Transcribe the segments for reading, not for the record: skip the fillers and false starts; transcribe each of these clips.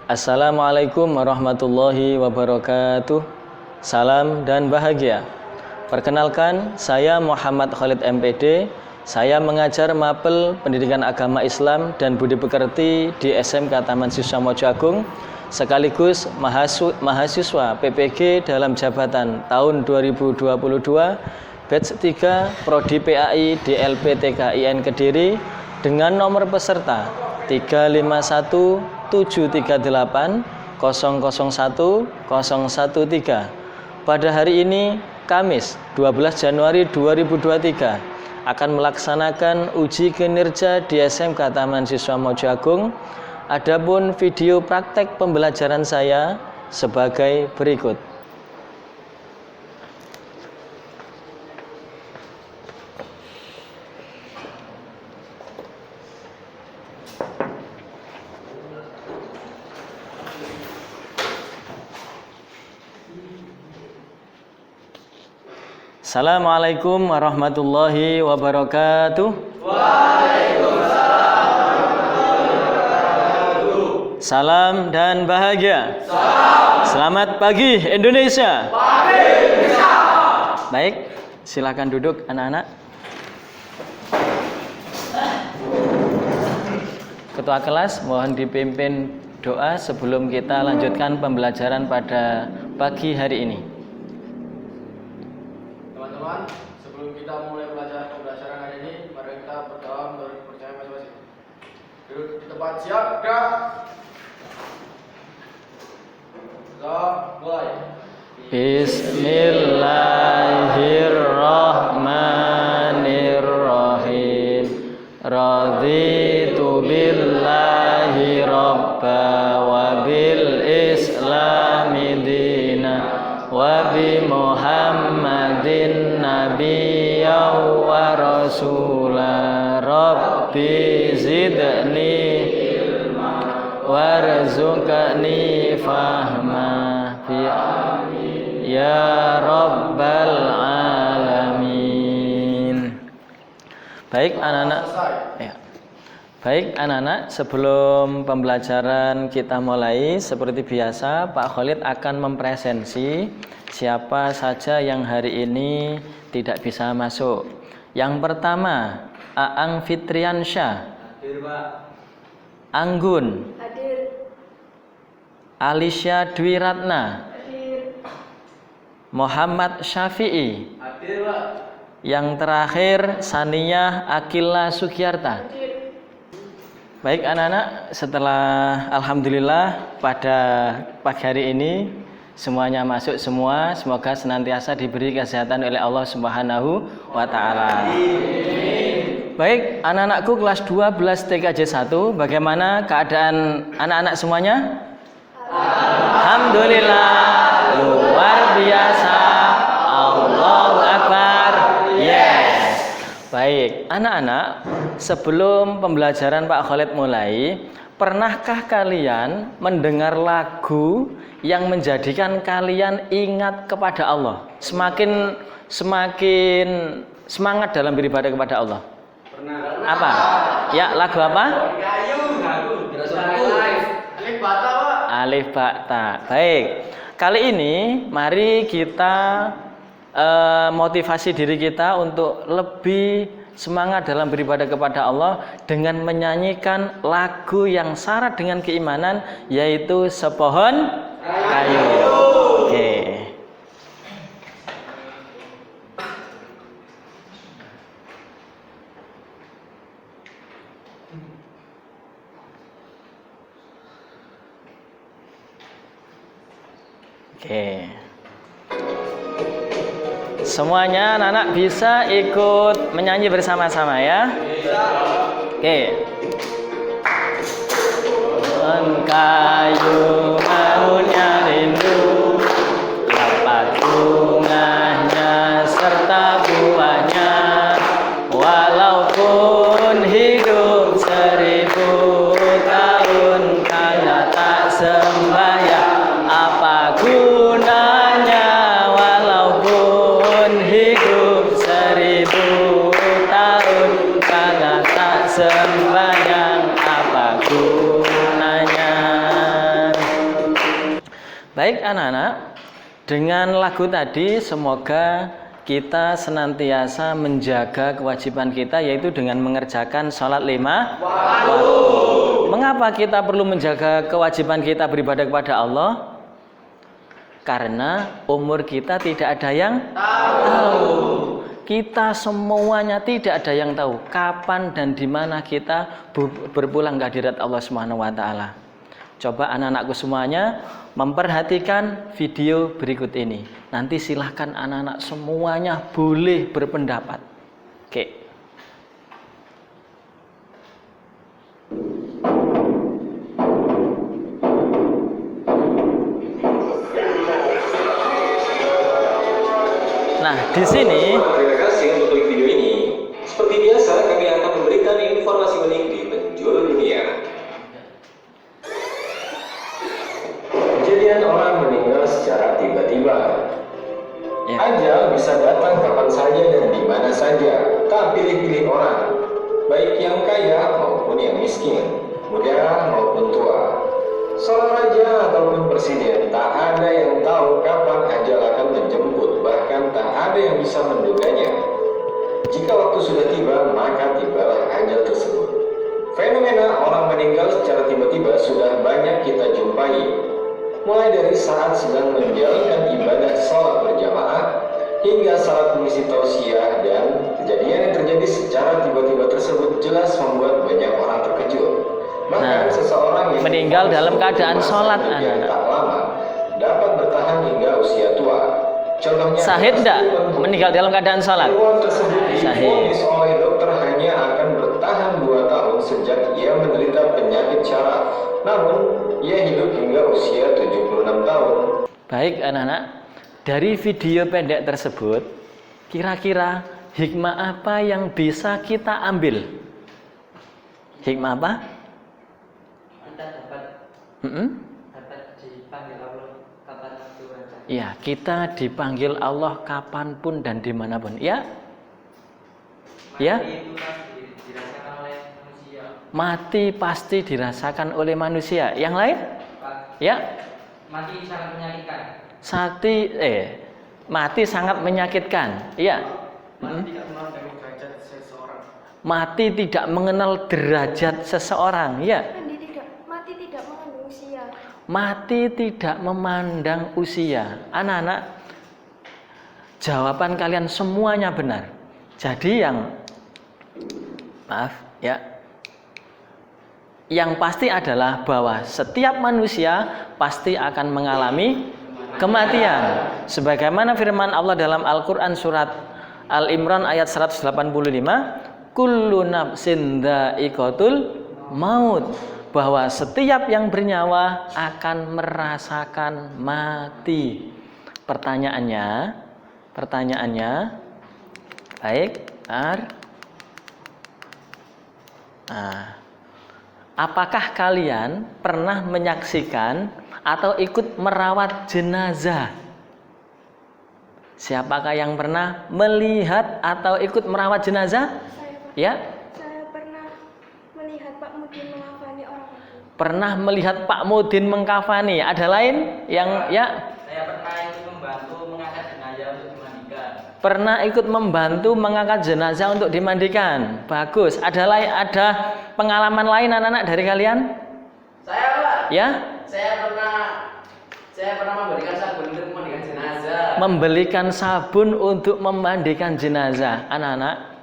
Assalamualaikum warahmatullahi wabarakatuh. Salam dan bahagia. Perkenalkan, saya Muhammad Khalid MPD. Saya mengajar Mapel Pendidikan Agama Islam dan Budi Pekerti di SMK Taman Siswa Mojo Agung, sekaligus mahasiswa PPG dalam jabatan tahun 2022, batch 3 Prodi PAI di LPTKIN Kediri dengan nomor peserta 351-738-001-013. Pada hari ini, Kamis 12 Januari 2023, akan melaksanakan uji kinerja di SMK Taman Siswa Mojo Agung. Adapun video praktek pembelajaran saya sebagai berikut. Assalamualaikum warahmatullahi wabarakatuh. Waalaikumsalam warahmatullahi wabarakatuh. Salam dan bahagia. Salam. Selamat pagi Indonesia. Pagi Indonesia. Baik, silakan duduk anak-anak. Ketua kelas mohon dipimpin doa sebelum kita lanjutkan pembelajaran pada pagi hari ini. Teman-teman, sebelum kita mulai pembelajaran hari ini, mari kita berdoa menurut percaya masing-masing. Duduk di tempat, siap, gerak. Mulai. Bismillahirrahmanirrahim. Raditu billahi rabba wa bil islami dina wa bi Muhammadin nabiyya wa rasula. Rabbi zidni ilma warzuqni fahma ya rabbal alamin. Baik anak-anak, ya. Baik anak-anak, sebelum pembelajaran kita mulai, seperti biasa Pak Khalid akan mempresensi siapa saja yang hari ini tidak bisa masuk. Yang pertama, Aang Fitriansyah. Hadir, Pak. Anggun. Hadir. Alicia Dwi Ratna. Hadir. Muhammad Syafi'i. Hadir, Pak. Yang terakhir Saniyah Akila Sugiyarta. Hadir. Baik anak-anak, setelah alhamdulillah pada pagi hari ini semuanya masuk semua. Semoga senantiasa diberi kesehatan oleh Allah Subhanahu wa taala. Baik, anak-anakku kelas 12 TKJ 1, bagaimana keadaan anak-anak semuanya? Alhamdulillah, luar biasa. Allahu Akbar. Yes. Baik, anak-anak, sebelum pembelajaran Pak Khalid mulai, pernahkah kalian mendengar lagu yang menjadikan kalian ingat kepada Allah? Semakin semangat dalam beribadah kepada Allah. Pernah. Apa? Ya, lagu apa? Lagu. Alif Bata, Pak. Alif Bata. Baik. Kali ini mari kita motivasi diri kita untuk lebih semangat dalam beribadah kepada Allah dengan menyanyikan lagu yang syarat dengan keimanan, yaitu Sepohon Kayu. Oke. Oke. Semuanya anak-anak bisa ikut menyanyi bersama-sama ya. Oke. Kayu maunya rindu, dapat bunganya serta buahnya, walaupun hidup 1000 tahun kaya tak sembahyang, apa gunanya walaupun hidup 1000 tahun kaya tak sembahyang, apa gunanya? Baik anak-anak, dengan lagu tadi semoga kita senantiasa menjaga kewajiban kita, yaitu dengan mengerjakan sholat 5 waktu. Mengapa kita perlu menjaga kewajiban kita beribadah kepada Allah? Karena umur kita tidak ada yang tahu. Kita semuanya tidak ada yang tahu kapan dan di mana kita berpulang ke hadirat Allah Subhanahu wa taala. Coba anak-anakku semuanya memperhatikan video berikut ini. Nanti silahkan anak-anak semuanya boleh berpendapat. Oke. Nah, di sini terima kasih untuk klik video ini. Seperti biasa, kami akan memberikan informasi unik di penjuru dunia. Kejadian orang meninggal secara tiba-tiba. ya. Ajal bisa datang kapan saja dan di mana saja, tak pilih-pilih orang, baik yang kaya maupun yang miskin, muda maupun tua. Seorang raja ataupun presiden, tak ada yang tahu kapan ajal akan menjemput, bahkan tak ada yang bisa menduganya. Jika waktu sudah tiba, maka tibalah ajal tersebut. Fenomena orang meninggal secara tiba-tiba sudah banyak kita jumpai, mulai dari saat sedang menjalankan ibadah sholat berjamaah hingga saat mengisi tausiah, dan kejadian yang terjadi secara tiba-tiba tersebut jelas membuat banyak orang terkejut. Bahkan seseorang yang meninggal dalam keadaan sholat, anak-anak. tak lama dapat bertahan hingga usia tua. Contohnya, Sahid enggak meninggal dalam keadaan sholat? Ilmuwan tersebut Sahid. divonis oleh dokter hanya akan bertahan 2 tahun sejak ia menderita penyakit syaraf. Namun, ia hidup hingga usia 76 tahun. Baik anak-anak, dari video pendek tersebut, kira-kira hikmah apa yang bisa kita ambil? Hikmah apa? Kita dapat dipanggil Allah kapan waktu saja. Ya, kita dipanggil Allah kapanpun dan dimanapun. Ya, ya. Mati itu pasti dirasakan oleh manusia. Mati pasti dirasakan oleh manusia. Yang lain? Pak, Ya, mati sangat menyakitkan. mati sangat menyakitkan. Iya. Mati tidak memandang derajat seseorang. Mati tidak mengenal derajat seseorang. Ya. Mati tidak mengandung usia. Mati tidak memandang usia. Anak-anak, jawaban kalian semuanya benar. Jadi yang pasti adalah bahwa setiap manusia pasti akan mengalami kematian. Sebagaimana firman Allah dalam Al-Quran surat Al-Imran ayat 185, kullu nafsin dha'iqatul maut, bahwa setiap yang bernyawa akan merasakan mati. Pertanyaannya, baik, apakah kalian pernah menyaksikan atau ikut merawat jenazah? Siapakah yang pernah melihat atau ikut merawat jenazah? Ya? Saya pernah melihat Pak Mudin mengkafani orang itu. Pernah melihat Pak Mudin mengkafani. Ada lain yang ya? Saya pernah ikut membantu mengangkat jenazah untuk dimandikan. Pernah ikut membantu mengangkat jenazah untuk dimandikan. Bagus. Ada pengalaman lain anak-anak dari kalian? Saya Pak. Ya? Saya pernah memberikan sabun untuk memandikan jenazah. Membelikan sabun untuk memandikan jenazah. Anak-anak,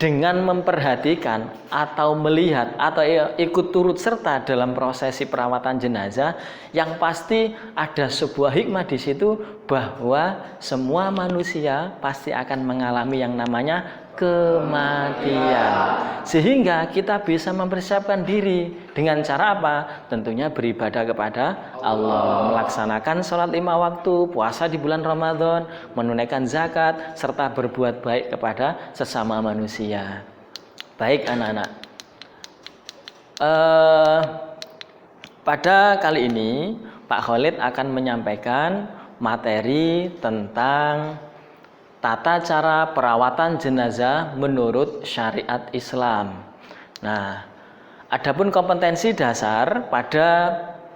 dengan memperhatikan atau melihat atau ikut turut serta dalam prosesi perawatan jenazah, yang pasti ada sebuah hikmah di situ, bahwa semua manusia pasti akan mengalami yang namanya kematian. Sehingga kita bisa mempersiapkan diri dengan cara apa? Tentunya beribadah kepada Allah, melaksanakan sholat 5 waktu, puasa di bulan Ramadan, menunaikan zakat, serta berbuat baik kepada sesama manusia. Baik anak-anak, pada kali ini Pak Khalid akan menyampaikan materi tentang tata cara perawatan jenazah menurut syariat Islam. Nah, adapun kompetensi dasar pada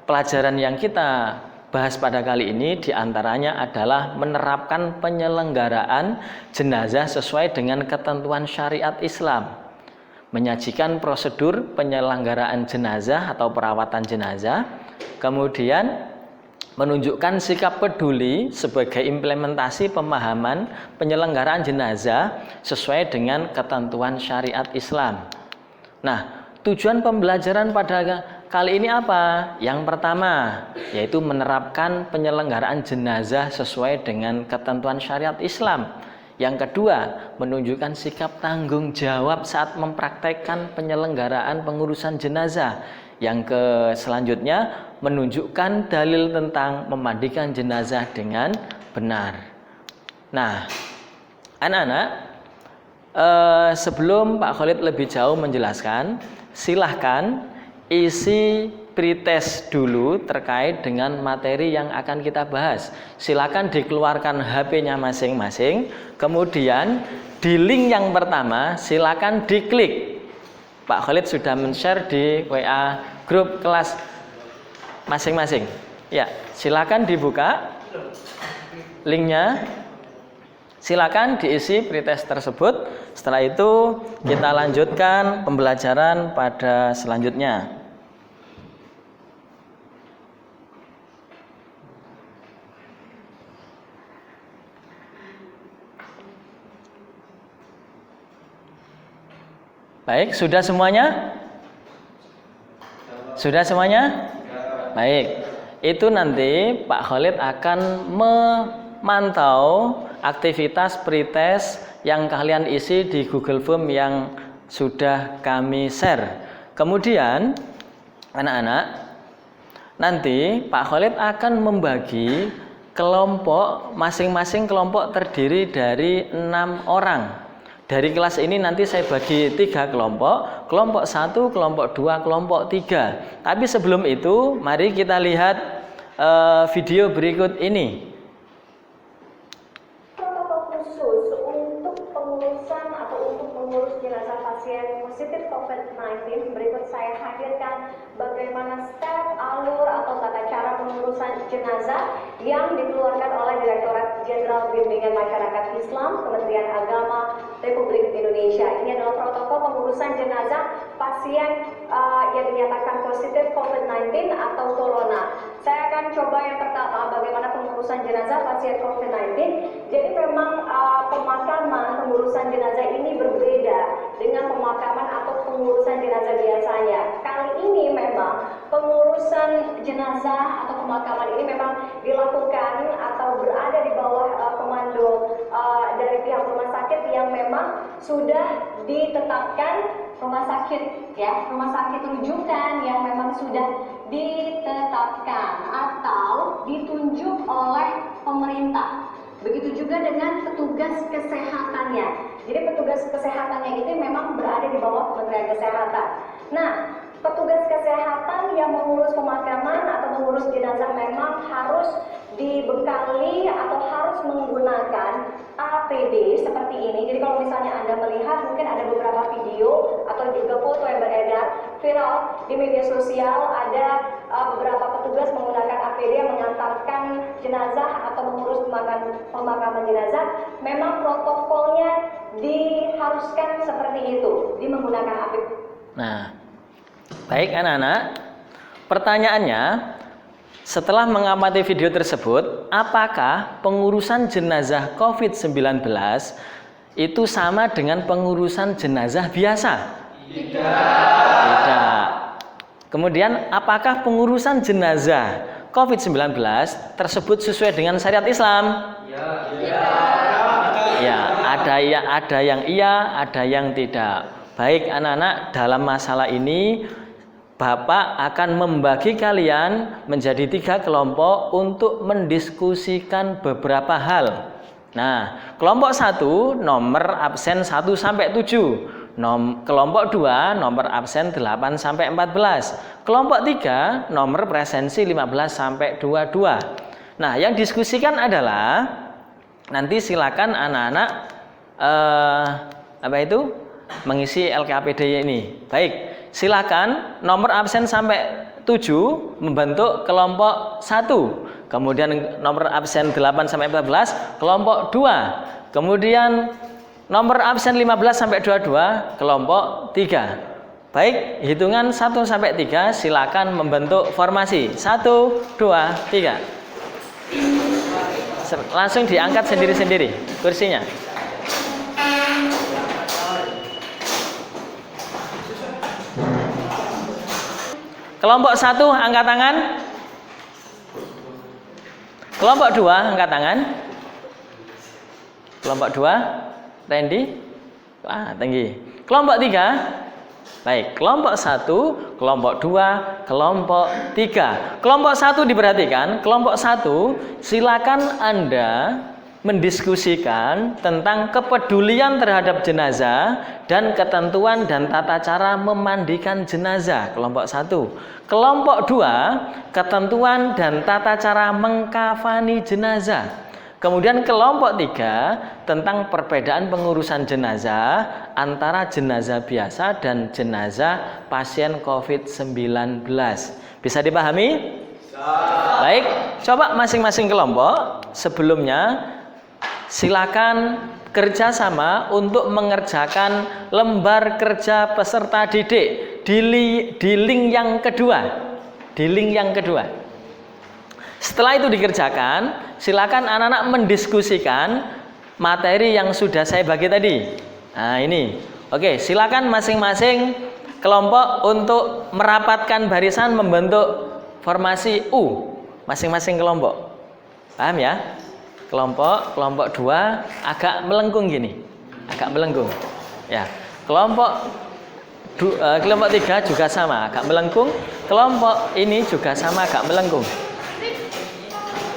pelajaran yang kita bahas pada kali ini diantaranya adalah menerapkan penyelenggaraan jenazah sesuai dengan ketentuan syariat Islam. Menyajikan prosedur penyelenggaraan jenazah atau perawatan jenazah, kemudian menunjukkan sikap peduli sebagai implementasi pemahaman penyelenggaraan jenazah sesuai dengan ketentuan syariat Islam. Nah, tujuan pembelajaran pada kali ini apa? Yang pertama, yaitu menerapkan penyelenggaraan jenazah sesuai dengan ketentuan syariat Islam. Yang kedua, menunjukkan sikap tanggung jawab saat mempraktekkan penyelenggaraan pengurusan jenazah. Yang selanjutnya, menunjukkan dalil tentang memandikan jenazah dengan benar. Nah, anak-anak, sebelum Pak Khalid lebih jauh menjelaskan, silahkan isi pretest dulu terkait dengan materi yang akan kita bahas. Silakan dikeluarkan HP-nya masing-masing. Kemudian di link yang pertama silakan diklik. Pak Khalid sudah men-share di WA grup kelas masing-masing. Ya, silakan dibuka linknya. Silakan diisi pretest tersebut. Setelah itu kita lanjutkan pembelajaran pada selanjutnya. Baik, sudah semuanya? Sudah semuanya? Baik. Itu nanti Pak Khalid akan memantau aktivitas pretest yang kalian isi di Google Form yang sudah kami share. Kemudian anak-anak, nanti Pak Khalid akan membagi kelompok, masing-masing kelompok terdiri dari 6 orang. Dari kelas ini nanti saya bagi 3 kelompok, kelompok 1, kelompok 2, kelompok 3. Tapi sebelum itu, mari kita lihat video berikut ini. Protokol khusus untuk pengurusan atau untuk mengurus jenazah pasien positif COVID-19 berikut saya hadirkan bagaimana step, alur atau tata cara pengurusan jenazah yang dikeluarkan oleh Direktorat Jenderal Bimbingan Masyarakat Islam Kementerian Agama Republik Indonesia. Ini adalah protokol pengurusan jenazah pasien yang dinyatakan positif COVID-19 atau corona. Saya akan coba yang pertama bagaimana pengurusan jenazah pasien COVID-19. Jadi memang pemakaman pengurusan jenazah ini berbeda dengan pemakaman atau pengurusan jenazah biasanya. Kali ini memang pengurusan jenazah atau pemakaman ini memang dilakukan atau berada di bawah komando dari pihak rumah sakit yang memang sudah ditetapkan rumah sakit, ya, rumah sakit rujukan yang memang sudah ditetapkan atau ditunjuk oleh pemerintah. Begitu juga dengan petugas kesehatannya. Jadi petugas kesehatannya itu memang berada di bawah Kementerian Kesehatan. Nah, petugas kesehatan yang mengurus pemakaman atau mengurus jenazah memang harus dibekali atau harus menggunakan APD seperti ini. Jadi kalau misalnya Anda melihat, mungkin ada beberapa video atau juga foto yang beredar viral di media sosial, ada beberapa petugas menggunakan APD yang mengantarkan jenazah atau mengurus pemakaman jenazah. Memang protokolnya diharuskan seperti itu, menggunakan APD. Nah, baik anak-anak, pertanyaannya, setelah mengamati video tersebut, apakah pengurusan jenazah COVID-19 itu sama dengan pengurusan jenazah biasa? Tidak. Kemudian, apakah pengurusan jenazah COVID-19 tersebut sesuai dengan syariat Islam? Ya, ada yang iya, ada yang tidak. Baik anak-anak, dalam masalah ini Bapak akan membagi kalian menjadi 3 kelompok untuk mendiskusikan beberapa hal. Nah, kelompok 1 nomor absen 1 sampai 7. Kelompok 2 nomor absen 8 sampai 14. Kelompok 3 nomor presensi 15 sampai 22. Nah, yang diskusikan adalah nanti silakan anak-anak mengisi LKPD ini. Baik, silakan nomor absen sampai 7 membentuk kelompok 1. Kemudian nomor absen 8 sampai 14 kelompok 2. Kemudian nomor absen 15 sampai 22 kelompok 3. Baik, hitungan 1 sampai 3 silakan membentuk formasi. 1 2 3. Langsung diangkat sendiri-sendiri kursinya. Kelompok 1 angkat tangan. Kelompok 2 angkat tangan. Kelompok 2 Randy. Tinggi. Kelompok 3. Baik, kelompok 1, kelompok 2, kelompok 3. Kelompok 1 diperhatikan, kelompok 1 silakan Anda mendiskusikan tentang kepedulian terhadap jenazah dan ketentuan dan tata cara memandikan jenazah. Kelompok 1. Kelompok 2, ketentuan dan tata cara mengkafani jenazah. Kemudian kelompok 3 tentang perbedaan pengurusan jenazah antara jenazah biasa dan jenazah pasien COVID-19. Bisa dipahami? Baik, coba masing-masing kelompok sebelumnya silakan kerjasama untuk mengerjakan lembar kerja peserta didik di link yang kedua. Di link yang kedua. Setelah itu dikerjakan, silakan anak-anak mendiskusikan materi yang sudah saya bagi tadi. Nah ini, oke, silakan masing-masing kelompok untuk merapatkan barisan membentuk formasi U. Masing-masing kelompok, paham ya? Kelompok 2 agak melengkung gini, agak melengkung. Ya, kelompok 3 juga sama, agak melengkung. Kelompok ini juga sama, agak melengkung.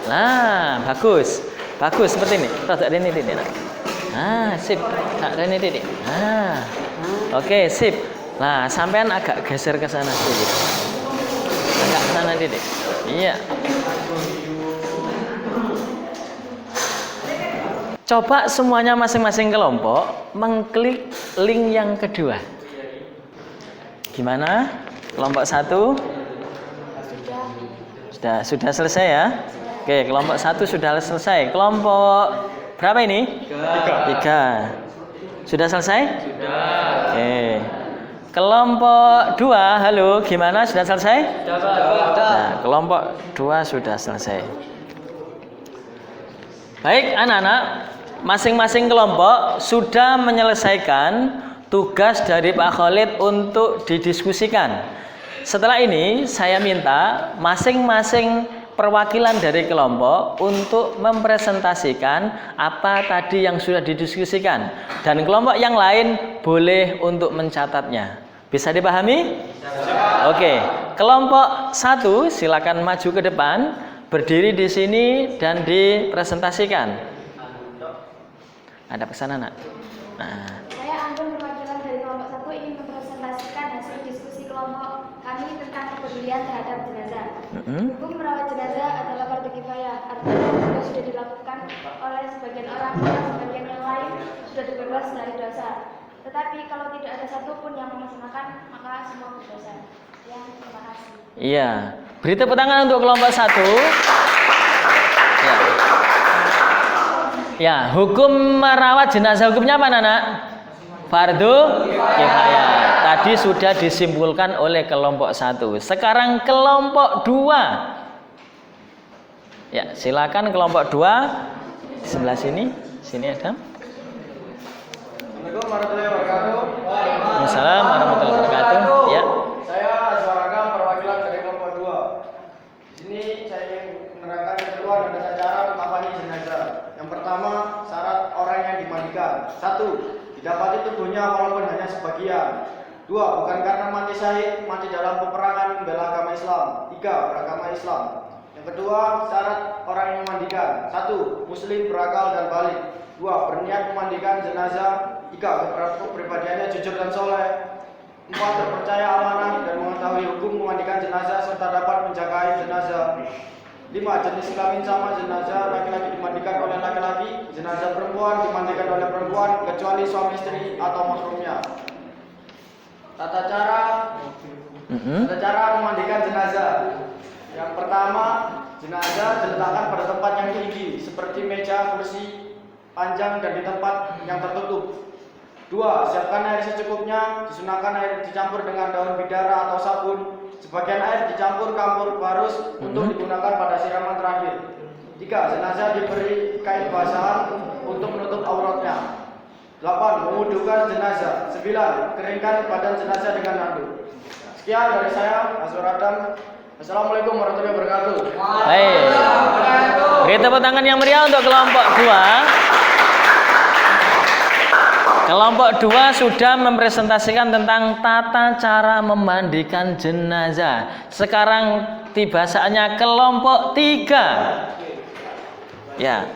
Nah, bagus seperti ini. Rada rene titik. Nah, sip. Tak rene titik. Nah, oke, sip. Nah, sampean agak geser ke sana sedikit. Agak ke sana titik. Iya. Coba semuanya masing-masing kelompok mengklik link yang kedua. Gimana? Kelompok 1? Sudah selesai ya? Oke, kelompok 1 sudah selesai. Kelompok berapa ini? 3. Sudah selesai? Sudah. Oke. Kelompok 2, halo, gimana? Sudah selesai? Sudah. Nah, kelompok 2 sudah selesai. Baik, anak-anak, masing-masing kelompok sudah menyelesaikan tugas dari Pak Khalid untuk didiskusikan. Setelah ini, saya minta masing-masing perwakilan dari kelompok untuk mempresentasikan apa tadi yang sudah didiskusikan, dan kelompok yang lain boleh untuk mencatatnya. Bisa dipahami? Oke, kelompok 1 silakan maju ke depan, berdiri di sini dan dipresentasikan. Ada pesan anak? Nah. Saya Anggun, perwakilan dari kelompok 1 ingin mempresentasikan hasil diskusi kelompok kami tentang kepedulian terhadap jenazah. Hukum merawat jenazah adalah fardu kifayah, artinya jika sudah dilakukan oleh sebagian orang, sebagian yang lain sudah terbebas dari dosa. Tetapi kalau tidak ada satupun yang melaksanakan, maka semua berdosa. Ya, terima kasih. Iya, beri tepuk tangan untuk kelompok 1. Ya. Ya, hukum merawat jenazah hukumnya apa, Nana? Fardu kifayah. Tadi sudah disimpulkan oleh kelompok 1. Sekarang kelompok 2. Ya, silakan kelompok 2 di sebelah sini. Sini Adam. Assalamualaikum warahmatullahi wabarakatuh. Waalaikumsalam warahmatullahi wabarakatuh. Ya. Saya Azwaragam, perwakilan dari kelompok 2. Di sini saya ingin menerangkan ketentuan dan tata cara mengkafani jenazah. Yang pertama, syarat orang yang dimandikan. 1. Didapati tubuhnya walaupun hanya sebagian. 2. Bukan karena mati syahid, mati dalam peperangan membela agama Islam. 3. Beragama Islam. Yang kedua, syarat orang yang memandikan. 1. Muslim berakal dan balik. 2. Berniat memandikan jenazah. 3. Kepribadiannya jujur dan soleh. 4. Terpercaya amanah dan mengetahui hukum memandikan jenazah serta dapat menjagai jenazah. 5. Jenis kelamin sama jenazah laki-laki dimandikan oleh laki-laki, jenazah perempuan dimandikan oleh perempuan kecuali suami istri atau mahramnya. Tata cara Tata cara memandikan jenazah. Yang pertama, jenazah diletakkan pada tempat yang tinggi seperti meja, kursi panjang dan di tempat yang tertutup. 2. Siapkan air secukupnya. Disunahkan air dicampur dengan daun bidara atau sabun. Sebagian air dicampur campur barus untuk digunakan pada siraman terakhir. 3. Jenazah diberi kain basahan untuk menutup auratnya. 8. Mewudukan jenazah. 9. Keringkan badan jenazah dengan handuk. Sekian dari saya, Azwar Adam. Assalamualaikum warahmatullahi wabarakatuh. Baik. Beri tepuk tangan yang meriah untuk kelompok 2. Kelompok 2 sudah mempresentasikan tentang tata cara memandikan jenazah. Sekarang tiba saatnya kelompok 3. Ya.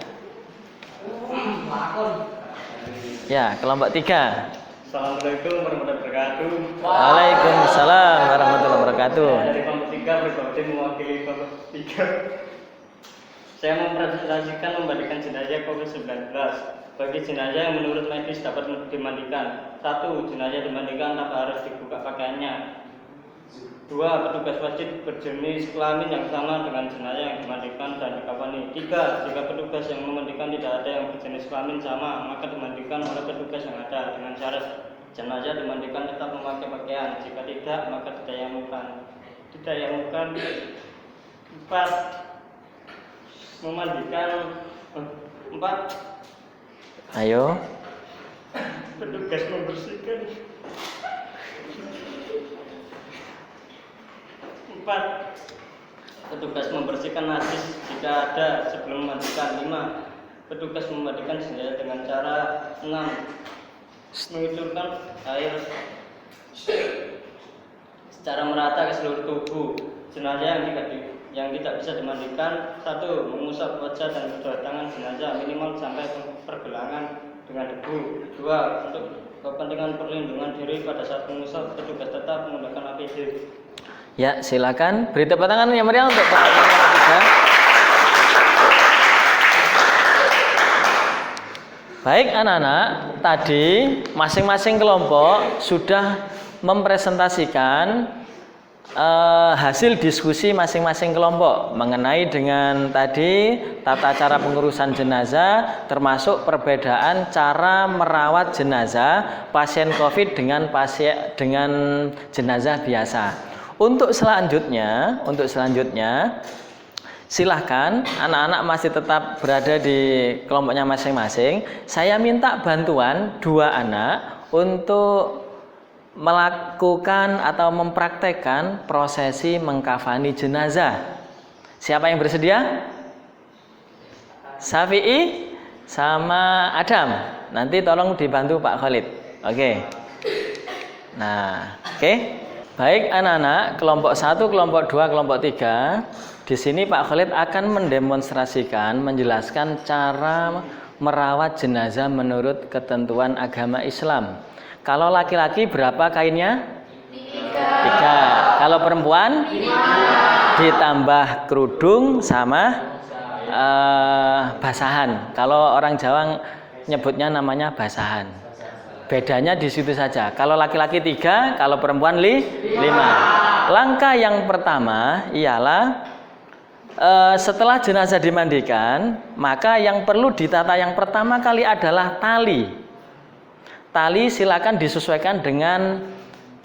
Ya, kelompok 3. Assalamualaikum warahmatullahi wabarakatuh. Waalaikumsalam warahmatullahi wabarakatuh. Dari kelompok 3 pribadi mewakili kelompok 3. Saya mempresentasikan membandikan jenazah COVID-19. Bagi jenazah yang menurut medis dapat dimandikan. 1. Jenazah dimandikan tanpa harus dibuka pakaiannya. 2. Petugas wajib berjenis kelamin yang sama dengan jenazah yang dimandikan dan dikafani. 3. Jika petugas yang memandikan tidak ada yang berjenis kelamin sama, maka dimandikan oleh petugas yang ada dengan syarat jenazah dimandikan tetap memakai pakaian. Jika tidak, maka ditayamukan. 4. Memandikan 4. Ayo. Petugas membersihkan. 4. Petugas membersihkan najis jika ada sebelum memandikan. 5. Petugas memandikan jenazah dengan cara 6. Mengucurkan air secara merata ke seluruh tubuh jenazah yang tidak bisa dimandikan. 1. Mengusap wajah dan kedua tangan jenazah minimal sampai pergelangan dengan debu. 2. Untuk kepentingan perlindungan diri pada saat mengusap, petugas tetap menggunakan APD. Ya, silakan beri tepuk tangan yang meriah untuk kelompok 3. Baik anak-anak, tadi masing-masing kelompok sudah mempresentasikan hasil diskusi masing-masing kelompok mengenai dengan tadi tata cara pengurusan jenazah, termasuk perbedaan cara merawat jenazah pasien COVID dengan jenazah biasa. Untuk selanjutnya silahkan anak-anak masih tetap berada di kelompoknya masing-masing. Saya minta bantuan 2 anak untuk melakukan atau mempraktekkan prosesi mengkafani jenazah. Siapa yang bersedia? Syafi'i sama Adam. Nanti tolong dibantu Pak Khalid. Oke. Nah, oke. Baik anak-anak, kelompok 1, kelompok 2, kelompok 3. Di sini Pak Khalid akan mendemonstrasikan, menjelaskan cara merawat jenazah menurut ketentuan agama Islam. Kalau laki-laki berapa kainnya? 3. Kalau perempuan? 5. Ditambah kerudung sama basahan. Kalau orang Jawa nyebutnya namanya basahan. Bedanya di situ saja. Kalau laki-laki 3, kalau perempuan 5. Langkah yang pertama ialah setelah jenazah dimandikan, maka yang perlu ditata yang pertama kali adalah tali. Tali silakan disesuaikan dengan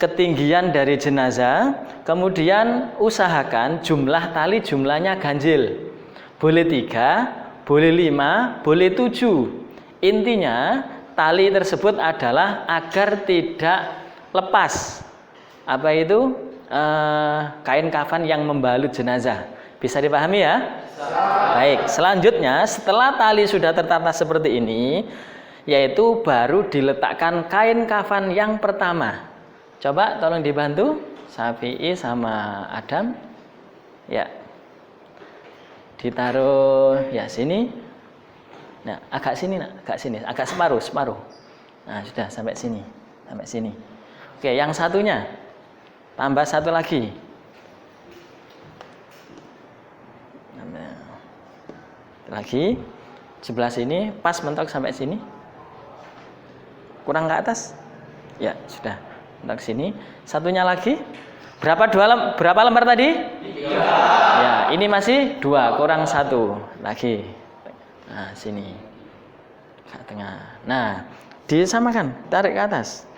ketinggian dari jenazah. Kemudian usahakan jumlah tali jumlahnya ganjil. Boleh 3, boleh 5, boleh 7. Intinya tali tersebut adalah agar tidak lepas. Apa itu? Kain kafan yang membalut jenazah. Bisa dipahami ya? Baik, selanjutnya setelah tali sudah tertata seperti ini, yaitu baru diletakkan kain kafan yang pertama. Coba tolong dibantu Syafi'i sama Adam. Ya. Ditaruh ya sini. Nah, agak sini, agak separuh. Nah, sudah sampai sini. Oke, yang satunya. Tambah satu lagi. Lagi. Sebelah sini pas mentok sampai sini. Kurang ke atas? Ya, sudah. Untuk sini. Satunya lagi. Berapa lembar tadi? 3. Ya, ini masih 2, kurang 1 lagi. Nah, sini. Ke tengah. Nah, disamakan, tarik ke atas.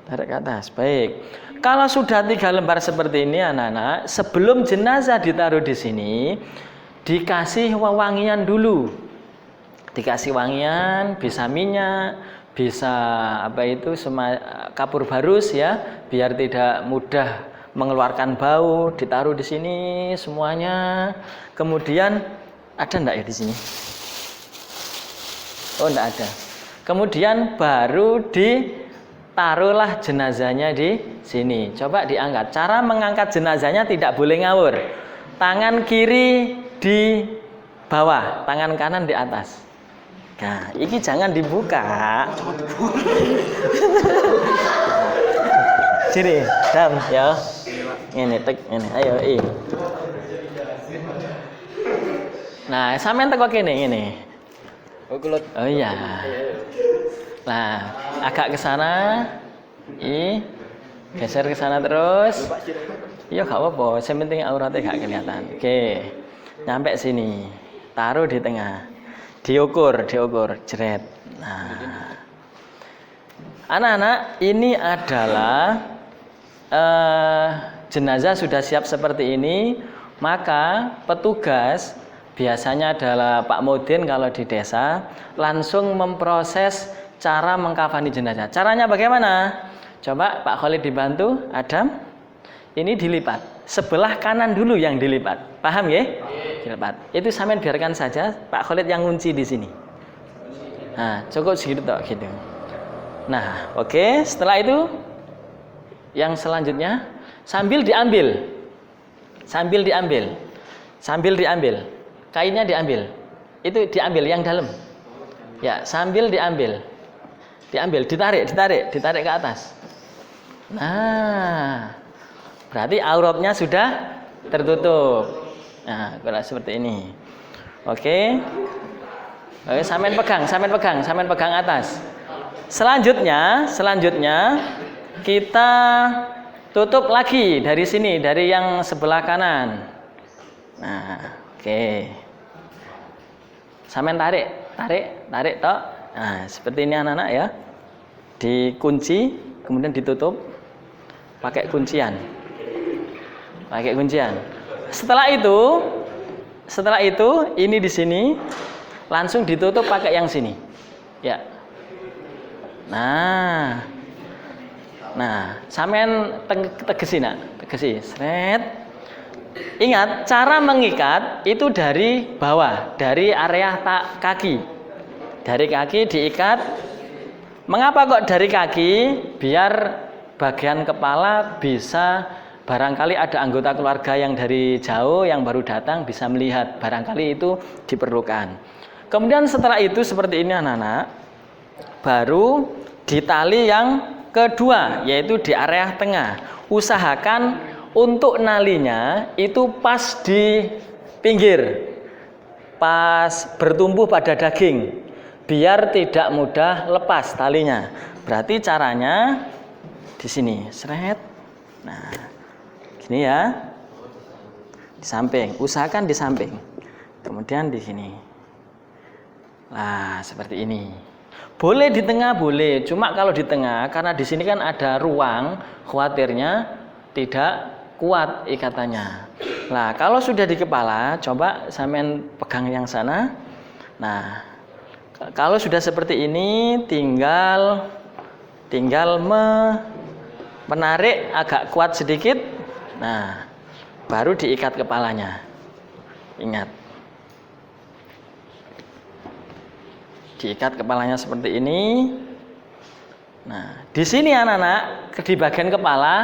Tarik ke atas. Baik. Kalau sudah 3 lembar seperti ini anak-anak, sebelum jenazah ditaruh di sini, dikasih wewangian dulu. Dikasih wangian, bisa minyak, bisa kapur barus ya, biar tidak mudah mengeluarkan bau, ditaruh di sini semuanya. Kemudian ada enggak ya di sini? Oh, enggak ada. Kemudian baru ditaruhlah jenazahnya di sini. Coba diangkat. Cara mengangkat jenazahnya tidak boleh ngawur. Tangan kiri di bawah, tangan kanan di atas. Nah, ini jangan dibuka. Sini, dam ya. Ini tek, ini. Ayo, Nah, sampean teko kene ngene. Oh iya. Nah, agak ke sana. Geser ke sana terus. Iya, enggak apa-apa. Yang penting auratnya enggak kelihatan. Oke. Nyampe sini. Taruh di tengah. Diukur, jeret. Nah, anak-anak, ini adalah jenazah sudah siap seperti ini, maka petugas biasanya adalah Pak Mudin kalau di desa langsung memproses cara mengkafani jenazah. Caranya bagaimana? Coba Pak Khalid dibantu, Adam. Ini dilipat. Sebelah kanan dulu yang dilipat. Paham ya? Dilipat. Itu sampean biarkan saja, Pak Khalid yang ngunci di sini. Nah, cukup segitu toh gitu. Nah, oke, setelah itu yang selanjutnya sambil diambil. Kainnya diambil. Itu diambil yang dalam. Ya, sambil diambil. Ditarik ke atas. Nah, berarti auratnya sudah tertutup. Nah, kalau seperti ini. Oke. Sampean pegang atas. Selanjutnya kita tutup lagi dari sini, dari yang sebelah kanan. Nah, oke. Sampean tarik toh. Nah, seperti ini anak-anak ya. Dikunci, kemudian ditutup pakai kuncian. Setelah itu ini di sini langsung ditutup pakai yang sini. Ya. Nah, sampean tegesi. Sret. Ingat, cara mengikat itu dari bawah, dari area kaki. Dari kaki diikat. Mengapa kok dari kaki? Biar bagian kepala bisa, barangkali ada anggota keluarga yang dari jauh yang baru datang bisa melihat, barangkali itu diperlukan. Kemudian setelah itu seperti ini anak-anak, baru ditali yang kedua, yaitu di area tengah. Usahakan untuk nalinya itu pas di pinggir, pas bertumbuh pada daging, biar tidak mudah lepas talinya. Berarti caranya di sini, seret. Nah, gini ya, di samping, usahakan di samping. Kemudian di sini. Nah, seperti ini. Boleh di tengah, boleh. Cuma kalau di tengah, karena di sini kan ada ruang, khawatirnya tidak kuat ikatannya. Nah, kalau sudah di kepala, coba sampean pegang yang sana. Nah, kalau sudah seperti ini, tinggal menarik agak kuat sedikit. Nah, baru diikat kepalanya. Ingat. Diikat kepalanya seperti ini. Nah, di sini anak-anak, di bagian kepala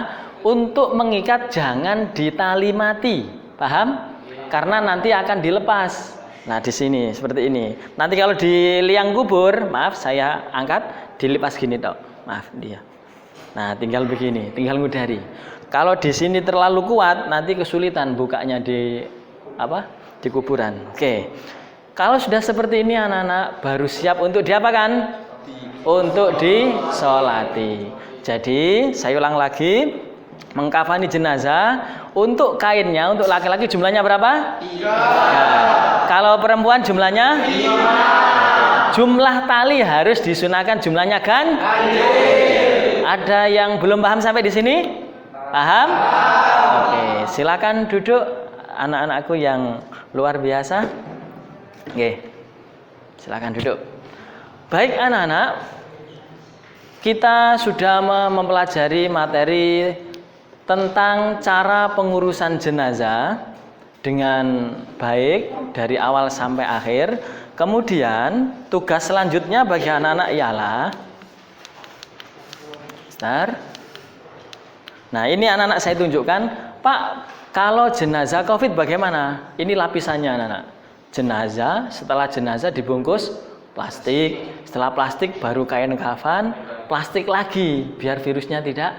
untuk mengikat jangan ditali mati. Paham? Karena nanti akan dilepas. Nah, di sini seperti ini. Nanti kalau di liang kubur, maaf saya angkat, dilipas gini tok. Maaf dia. Nah, tinggal begini, tinggal ngudari. Kalau di sini terlalu kuat, nanti kesulitan bukanya di kuburan. Oke. Kalau sudah seperti ini anak-anak, baru siap untuk diapakan? Untuk disolati. Jadi, saya ulang lagi. mengkafani jenazah. Untuk kainnya, untuk laki-laki jumlahnya berapa? 3. Kalau perempuan jumlahnya? 5. Jumlah tali harus disunahkan jumlahnya kan? Ada yang belum paham sampai di sini? Paham? Oke, silakan duduk anak-anakku yang luar biasa. Oke, silakan duduk. Baik anak-anak, kita sudah mempelajari materi tentang cara pengurusan jenazah dengan baik dari awal sampai akhir. Kemudian tugas selanjutnya bagi anak-anak ialah Nah, ini anak-anak saya tunjukkan, Pak, kalau jenazah COVID bagaimana? Ini lapisannya anak-anak. Jenazah, setelah jenazah dibungkus plastik, setelah plastik baru kain kafan, plastik lagi biar virusnya tidak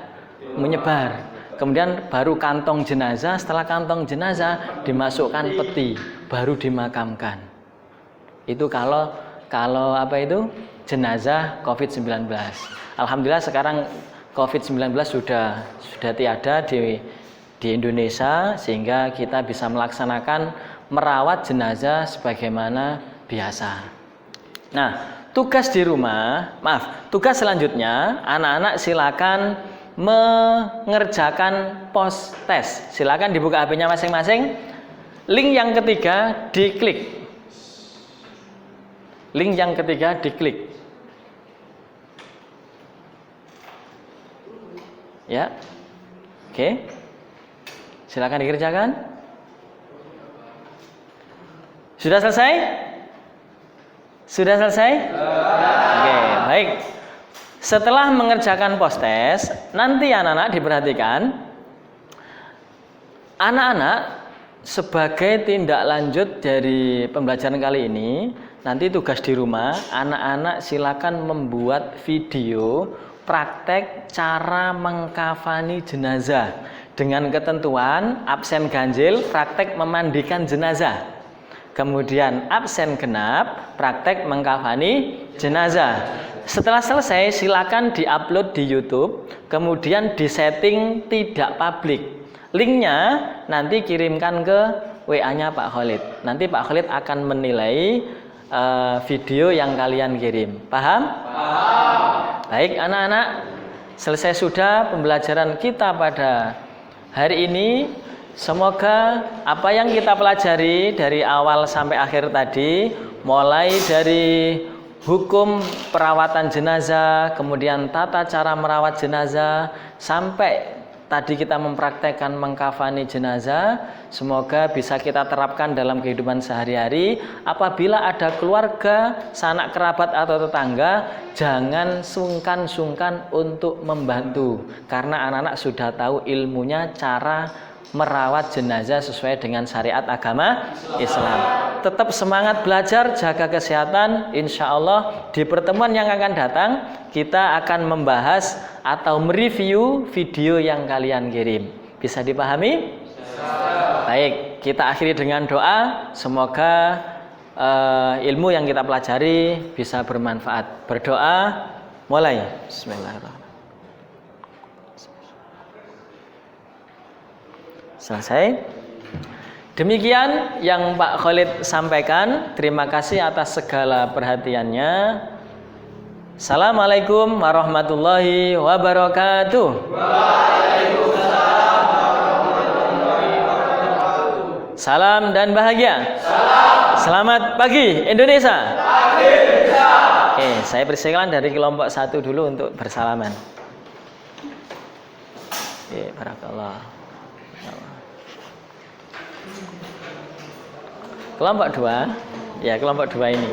menyebar. Kemudian baru kantong jenazah, setelah kantong jenazah dimasukkan peti, baru dimakamkan. Itu kalau apa itu? Jenazah COVID-19. Alhamdulillah sekarang COVID-19 sudah tiada di Indonesia, sehingga kita bisa melaksanakan merawat jenazah sebagaimana biasa. Nah, tugas selanjutnya anak-anak silakan mengerjakan post test. Silakan dibuka HP-nya masing-masing. Link yang ketiga diklik. Ya. Oke. Silakan dikerjakan. Sudah selesai? Oke, baik. Setelah mengerjakan post test, nanti anak-anak diperhatikan, anak-anak sebagai tindak lanjut dari pembelajaran kali ini, nanti tugas di rumah, anak-anak silakan membuat video praktek cara mengkafani jenazah dengan ketentuan absen ganjil, praktek memandikan jenazah. Kemudian absen genap, praktek mengkafani jenazah. Setelah selesai silakan diupload di YouTube, kemudian disetting tidak publik. Linknya nanti kirimkan ke WA-nya Pak Khalid. Nanti Pak Khalid akan menilai video yang kalian kirim. Paham? Paham. Baik anak-anak, selesai sudah pembelajaran kita pada hari ini. Semoga apa yang kita pelajari dari awal sampai akhir tadi, mulai dari hukum perawatan jenazah, kemudian tata cara merawat jenazah, sampai tadi kita mempraktekkan mengkafani jenazah, semoga bisa kita terapkan dalam kehidupan sehari-hari. Apabila ada keluarga, sanak kerabat atau tetangga, jangan sungkan-sungkan untuk membantu, karena anak-anak sudah tahu ilmunya cara merawat jenazah sesuai dengan syariat agama Islam. Tetap semangat belajar, jaga kesehatan. Insya Allah di pertemuan yang akan datang kita akan membahas atau mereview video yang kalian kirim. Bisa dipahami? Baik, kita akhiri dengan doa. Semoga ilmu yang kita pelajari bisa bermanfaat. Berdoa, mulai. Bismillahirrahmanirrahim. Selesai. Demikian yang Pak Khalid sampaikan. Terima kasih atas segala perhatiannya. Assalamualaikum warahmatullahi wabarakatuh. Waalaikumsalam warahmatullahi wabarakatuh. Salam dan bahagia. Salam. Selamat pagi Indonesia. Pagi Indonesia. Oke, saya persilakan dari kelompok 1 dulu untuk bersalaman. Oke, barakallah. Kelompok 2, ya kelompok 2 ini.